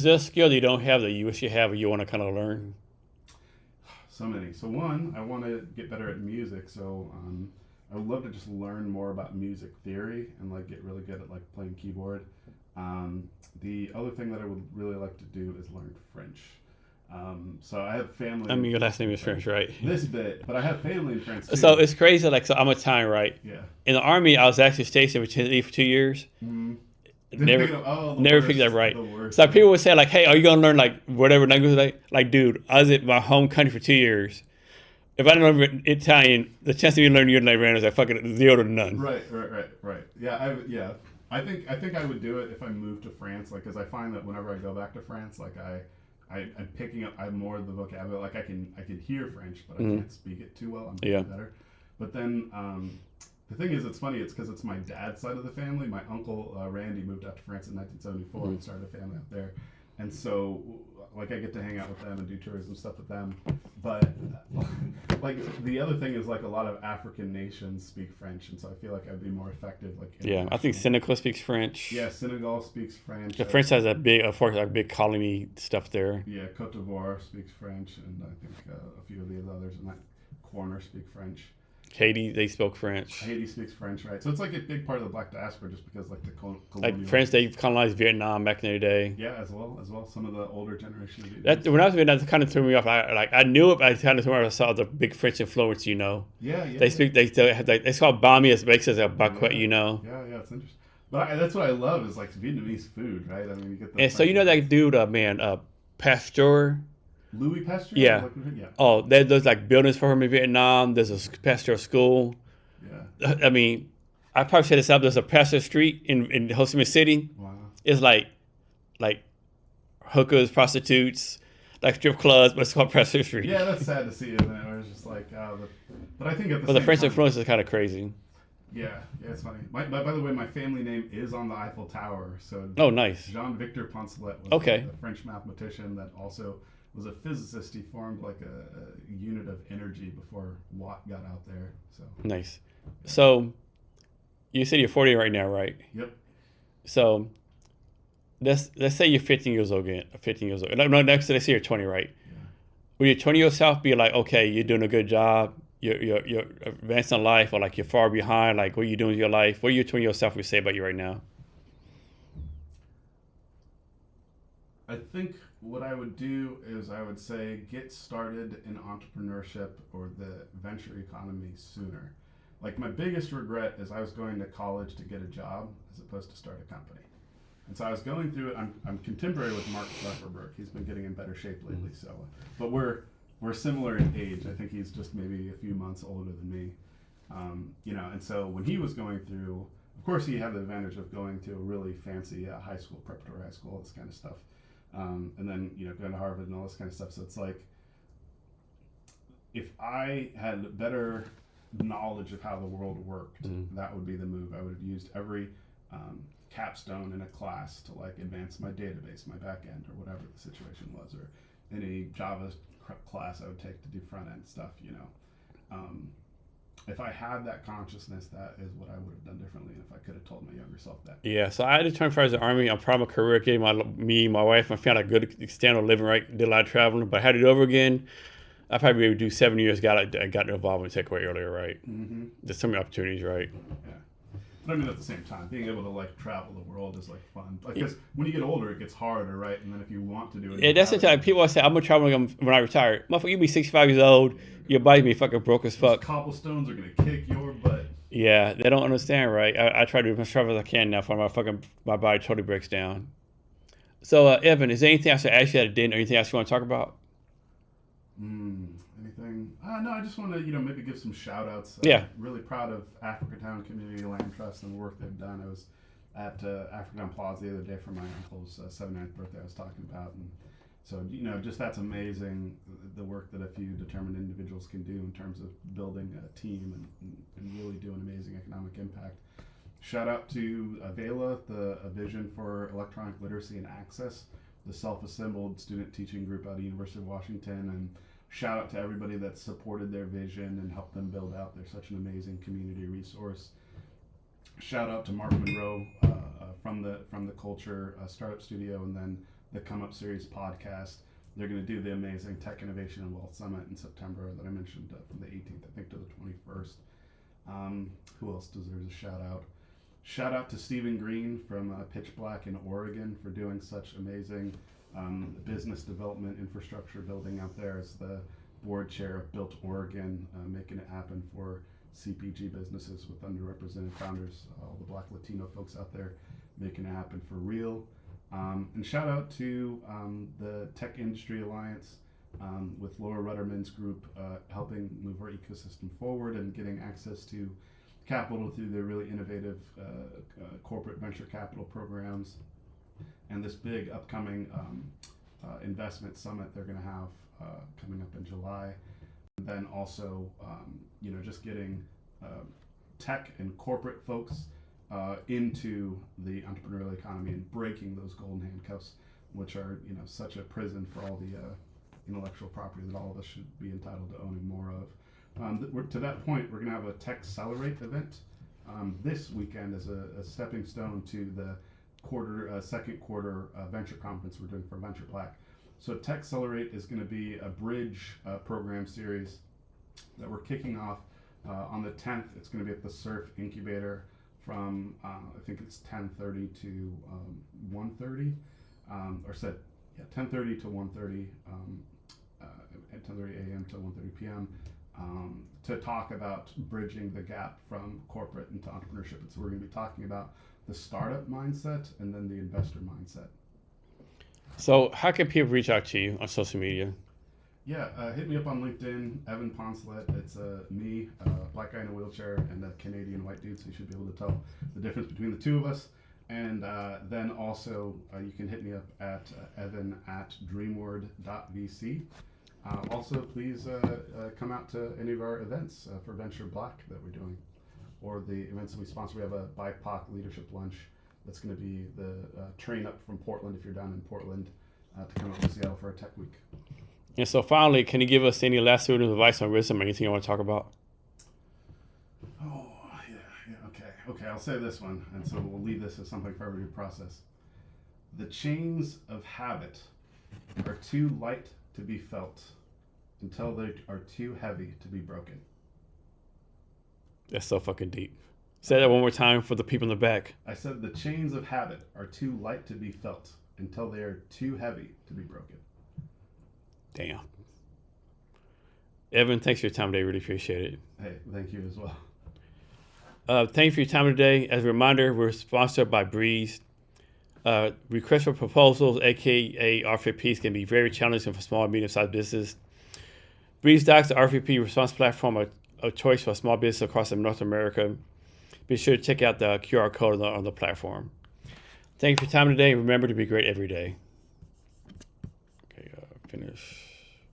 Is there a skill you don't have that you wish you have or you want to kind of learn? So many. So one, I want to get better at music. So I would love to just learn more about music theory and like get really good at like playing keyboard. The other thing that I would really like to do is learn French. So I have I family. mean, your last name is French, right? This bit, but I have family in France too. So it's crazy. Like, so I'm Italian, right? Yeah. In the army, I was actually stationed in Tennessee for 2 years. Mm-hmm. Didn't Never, think of, oh, the never worst, figured that right. the worst. So people would say like, "Hey, are you gonna learn like whatever language?" Like, dude, I was in my home country for 2 years. If I didn't learn Italian, the chance of me learning your language is like fucking 0 to none. Right. Yeah. I think I would do it if I moved to France, like, because I find that whenever I go back to France, like I'm picking up more of the vocabulary. Like I can hear French, but I can't speak it too well. I'm getting better. But then the thing is, it's funny. It's because it's my dad's side of the family. My uncle Randy moved out to France in 1974 and started a family out there, and so like I get to hang out with them and do tourism stuff with them. But like the other thing is like a lot of African nations speak French, and so I feel like I'd be more effective. Like Yeah, I think Senegal speaks French. Yeah, Senegal speaks French. The French has a big, of course, like big colony stuff there. Yeah, Cote d'Ivoire speaks French, and I think a few of the others in that corner speak French. Haiti, they spoke French. Haiti speaks French, right? So it's like a big part of the Black diaspora, just because like the colonial. Like French, they colonized Vietnam back in the day. Yeah, as well. Some of the older generation. That when I was in Vietnam, that kind of threw me off. I knew it, but I kind of threw me off. I saw the big French influence. Yeah. They speak. They still have. They call banh mi as makes as a baguette. Yeah, it's interesting. But that's what I love is like Vietnamese food, right? I mean, you get the. And so that dude, Pasteur. Louis Pasteur. Yeah. Oh, there's like buildings for him in Vietnam. There's a Pasteur school. Yeah. I mean, I probably said this up. There's a Pasteur Street in Ho Chi Minh City. Wow. It's like hookers, prostitutes, like strip clubs, but it's called Pasteur Street. Yeah, that's sad to see, isn't it? Where it's just like, but I think at the But same the French time, influence is kind of crazy. Yeah, it's funny. By the way, my family name is on the Eiffel Tower. So Oh, nice. Jean-Victor Poncelet was Okay. a French mathematician that also was a physicist. He formed like a unit of energy before Watt got out there. So Nice. So you said you're 40 right now, right? Yep. So let's say you're 15 years old again. 15 years old. No, next let's say you're 20, right? Yeah. Will your 20 yourself be like, okay, you're doing a good job, you're advancing in life, or like you're far behind? Like, what are you doing with your life? What are your 20 yourself would say about you right now? I think what I would do is I would say get started in entrepreneurship or the venture economy sooner. Like my biggest regret is I was going to college to get a job as opposed to start a company. And so I was going through it. I'm contemporary with Mark Zuckerberg. He's been getting in better shape lately. So, but we're similar in age. I think he's just maybe a few months older than me. And so when he was going through, of course, he had the advantage of going to a really fancy high school, preparatory high school, all this kind of stuff. And then, going to Harvard and all this kind of stuff. So it's like, if I had better knowledge of how the world worked, that would be the move. I would have used every capstone in a class to like advance my database, my back end, or whatever the situation was, or any Java class I would take to do front end stuff. If I had that consciousness, that is what I would have done differently. And if I could have told my younger self that. Yeah, so I determined for the Army. I'm proud of my career. Gave my wife, my family a good standard of living. Right, did a lot of traveling, but I had to do it over again. I probably would do 7 years. Got involved in tech way earlier, right? Mm-hmm. There's so many opportunities, right? Yeah. But I mean, at the same time, being able to like travel the world is like fun. Like, because when you get older, it gets harder, right? And then if you want to do it, yeah, that's the time people always say, "I'm gonna travel when I retire." Motherfucker, you be 65 years old, your body be fucking broke as fuck. Those cobblestones are gonna kick your butt. Yeah, they don't understand, right? I try to do as much travel as I can now before my body totally breaks down. So, Evan, is there anything else to ask you that I didn't, or anything else you want to talk about? Anything? No, I just want to, maybe give some shout outs. Yeah. Really proud of Africatown Community Land Trust and the work they've done. I was at Africatown Plaza the other day for my uncle's 79th birthday I was talking about. And so, just that's amazing, the work that a few determined individuals can do in terms of building a team and really do an amazing economic impact. Shout out to Avela, a vision for electronic literacy and access, the self-assembled student teaching group out of University of Washington, and shout out to everybody that supported their vision and helped them build out. They're such an amazing community resource. Shout out to Mark Monroe from the Culture Startup Studio, and then the Come Up Series podcast. They're going to do the amazing Tech Innovation and Wealth Summit in September that I mentioned from the 18th, I think, to the 21st. Who else deserves a shout out? Shout out to Stephen Green from Pitch Black in Oregon for doing such amazing business development infrastructure building out there as the board chair of Built Oregon, making it happen for CPG businesses with underrepresented founders, all the Black Latino folks out there making it happen for real. And shout out to the Tech Industry Alliance with Laura Rudderman's group helping move our ecosystem forward and getting access to capital through their really innovative corporate venture capital programs. And this big upcoming investment summit they're going to have coming up in July. And then also, just getting tech and corporate folks into the entrepreneurial economy and breaking those golden handcuffs, which are such a prison for all the intellectual property that all of us should be entitled to owning more of. To that point, we're going to have a Tech Accelerate event this weekend as a stepping stone to the second quarter venture conference we're doing for Venture Black. So Tech Accelerate is going to be a bridge program series that we're kicking off on the 10th. It's going to be at the Surf Incubator from I think it's 10:30 to 1:30, 10:30 to 1:30, at 10:30 a.m. to 1:30 p.m. To talk about bridging the gap from corporate into entrepreneurship. And so we're going to be talking about the startup mindset and then the investor mindset. So how can people reach out to you on social media? Yeah, hit me up on LinkedIn, Evan Poncelet. It's me, black guy in a wheelchair, and a Canadian white dude, so you should be able to tell the difference between the two of us. And then also you can hit me up at evan@dreamword.vc. Also, please come out to any of our events for Venture Black that we're doing, or the events that we sponsor. We have a BIPOC leadership lunch that's going to be the train up from Portland if you're down in Portland to come up to Seattle for our Tech Week. And so finally, can you give us any last word of advice on wisdom or anything you want to talk about? Oh, yeah, okay, I'll say this one, and so we'll leave this as something for everybody to process. The chains of habit are too light to be felt until they are too heavy to be broken. That's so fucking deep. Say that one more time for the people in the back. I said the chains of habit are too light to be felt until they are too heavy to be broken. Damn. Evan, thanks for your time today. Really appreciate it. Hey, thank you as well. Thank you for your time today. As a reminder, we're sponsored by Breeze. Requests for proposals, aka RFPs, can be very challenging for small and medium-sized business. Breeze Docs, the RFP response platform of choice for small business across North America. Be sure to check out the QR code on the platform. Thank you for your time today. Remember to be great every day. Okay, finish.